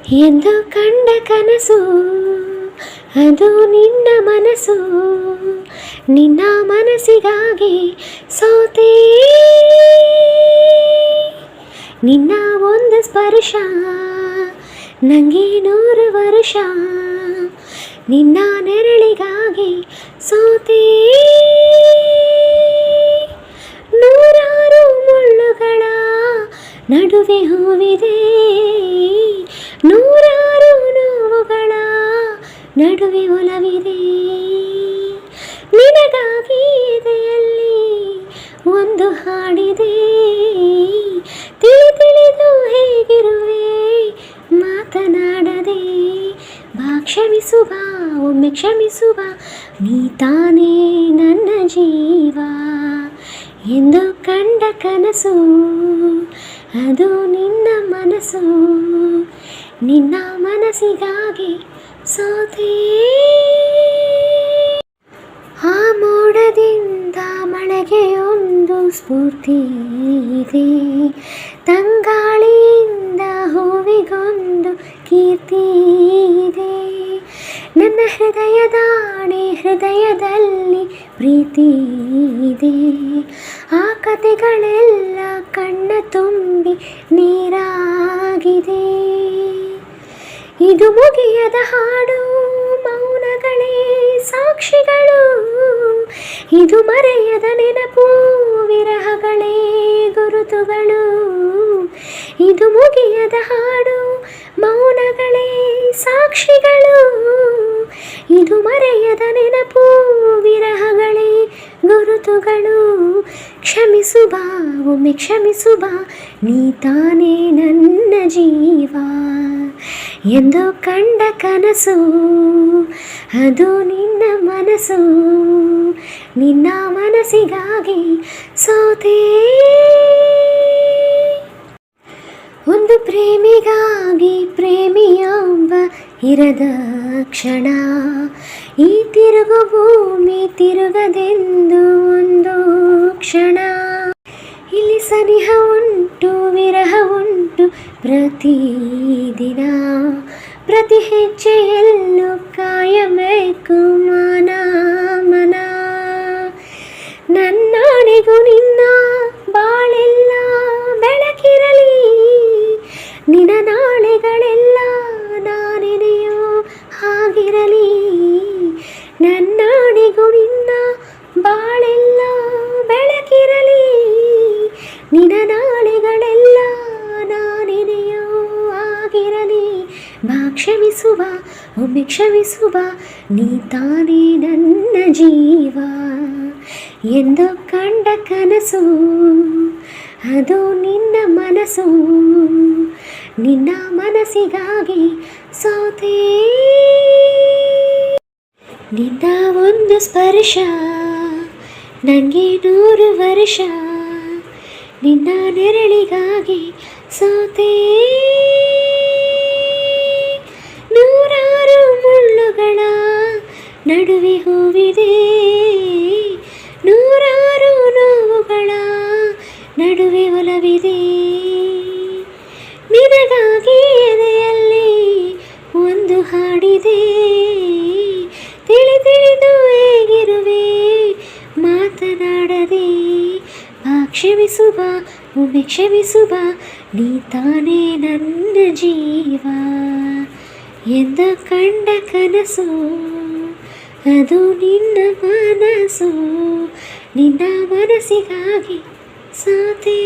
ಎಂದು ಕಂಡ ಕನಸು ಅದು ನಿನ್ನ ಮನಸ್ಸು, ನಿನ್ನ ಮನಸ್ಸಿಗಾಗಿ ಸೋತೆ. ನಿನ್ನ ಒಂದು ಸ್ಪರ್ಶ ನನಗೆ 100 ವರ್ಷ, ನಿನ್ನ ನೆರಳಿಗಾಗಿ ಸೋತೆ. ನೂರಾರು ಮುಳ್ಳುಗಳ ನಡುವೆ ಹೂವಿದೆ, ನೂರಾರು ನೋವುಗಳ ನಡುವೆ ಒಲವಿದೆ. ನಿನಗಾಗಿ ಎದೆಯಲ್ಲಿ ಒಂದು ಹಾಡಿದೆ, ತಿಳಿದು ಹೇಗಿರುವೆ ಮಾತನಾಡದೆ. ಬಾ ಕ್ಷಮಿಸು ಬಾ, ಒಮ್ಮೆ ಕ್ಷಮಿಸು ಬಾ, ನೀ ತಾನೇ ನನ್ನ ಜೀವ. ಎಂದು ಕಂಡ ಕನಸು ಅದು ನಿನ್ನ ಮನಸ್ಸು, ನಿನ್ನ ಮನಸ್ಸಿಗಾಗಿ ಸೋತೆ. ಆ ಮೋಡದಿಂದ ಮಳೆಗೆ ಒಂದು ಸ್ಫೂರ್ತಿ ಇದೆ, ತಂಗಾಳಿಯಿಂದ ಹೂವಿಗೊಂದು ಕೀರ್ತಿ ಇದೆ. ನನ್ನ ಹೃದಯದಾಣೆ ಹೃದಯದಲ್ಲಿ ಪ್ರೀತಿ ಇದೆ, ಆ ಕಥೆಗಳೆಲ್ಲ ಕಣ್ಣ ತುಂಬಿ ನೀರಾಗಿದೆ. ಇದು ಮುಗಿಯದ ಹಾಡು, ಮೌನಗಳೇ ಸಾಕ್ಷಿಗಳು, ಇದು ಮರೆಯದ ನೆನಪು, ವಿರಹಗಳೇ ಗುರುತುಗಳು. ಇದು ಮುಗಿಯದ ಹಾಡು, ಮೌನಗಳೇ ಸಾಕ್ಷಿಗಳು, ಇದು ಮರೆಯದ ನೆನಪು, ವಿರಹಗಳೇ ಗುರುತುಗಳು. ಕ್ಷಮಿಸು ಬಾ, ಒಮ್ಮೆ ಕ್ಷಮಿಸು ಬಾ, ನೀ ತಾನೇ ನನ್ನ ಜೀವ. ಎಂದು ಕಂಡ ಕನಸು ಅದು ನಿನ್ನ ಮನಸ್ಸು, ನಿನ್ನ ಮನಸ್ಸಿಗಾಗಿ ಸೋತೆ. ಒಂದು ಪ್ರೇಮಿಗಾಗಿ ಪ್ರೇಮಿಯೊಬ್ಬ ಇರದ ಕ್ಷಣ, ಈ ತಿರುಗು ಭೂಮಿ ತಿರುಗದೆಂದು ಒಂದು ಕ್ಷಣ. ಇಲ್ಲಿ ಸನಿಹ ಉಂಟು ವಿರಹ ಉಂಟು ಪ್ರತಿದಿನ, ಪ್ರತಿ ಹೆಜ್ಜೆಯಲ್ಲೂ ಕಾಯಬೇಕು ಮನ ಮನ. ನನ್ನಾಣೆಗೂ ನಿನ್ನ ಬಾಳೆಲ್ಲ ಬೆಳಕಿರಲಿ, ನಿನ್ನ ನಾಳೆಗಳೆಲ್ಲ ನಾನೆನೆಯೋ ಹಾಗಿರಲಿ. ನನ್ನಾಣೆಗೂ ನಿನ್ನ ಬಾಳೆಲ್ಲ ಬೆಳಕಿರಲಿ, ನಿನ್ನ ನಾಳೆಗಳೆಲ್ಲ ನಾನೆನೆಯೋ ಆಗಿರಲಿ. ಬಾ ಕ್ಷಮಿಸು ಬಾ, ಒಮ್ಮೆ ಕ್ಷಮಿಸು ಬಾ, ನೀ ತಾನೇ ನನ್ನ ಜೀವ. ಎಂದು ಕಂಡ ಕನಸು ಅದು ನಿನ್ನ ಮನಸ್ಸು, ನಿನ್ನ ಮನಸ್ಸಿಗಾಗಿ ಸೋತೆ. ನಿನ್ನ ಒಂದು ಸ್ಪರ್ಶ ನನಗೆ 100 ವರ್ಷ, ನಿನ್ನ ನೆರಳಿಗಾಗಿ ಸೋತೆ. ನೂರಾರು ಮುಳ್ಳುಗಳ ನಡುವೆ ಹೂವಿದೆ, ನೂರಾರು ನೋವುಗಳ ನಡುವೆ ಒಲವಿದೆ. ನಿನಗಾಗಿ ಎದೆಯಲ್ಲಿ ಒಂದು ಹಾಡಿದೆ, ತಿಳಿದು ಹೇಗಿರುವೆ ಮಾತನಾಡದೆ. ಬಾ ಕ್ಷಮಿಸು ಬಾ, ಒಮ್ಮೆ ಕ್ಷಮಿಸು ಬಾ, ನೀ ತಾನೇ ನನ್ನ ಜೀವ. ಎಂದ ಕಂಡ ಕನಸು ಅದು ನಿನ್ನ ಮನಸ್ಸು, ನಿನ್ನ ಮನಸ್ಸಿಗಾಗಿ ಸೋತೆ.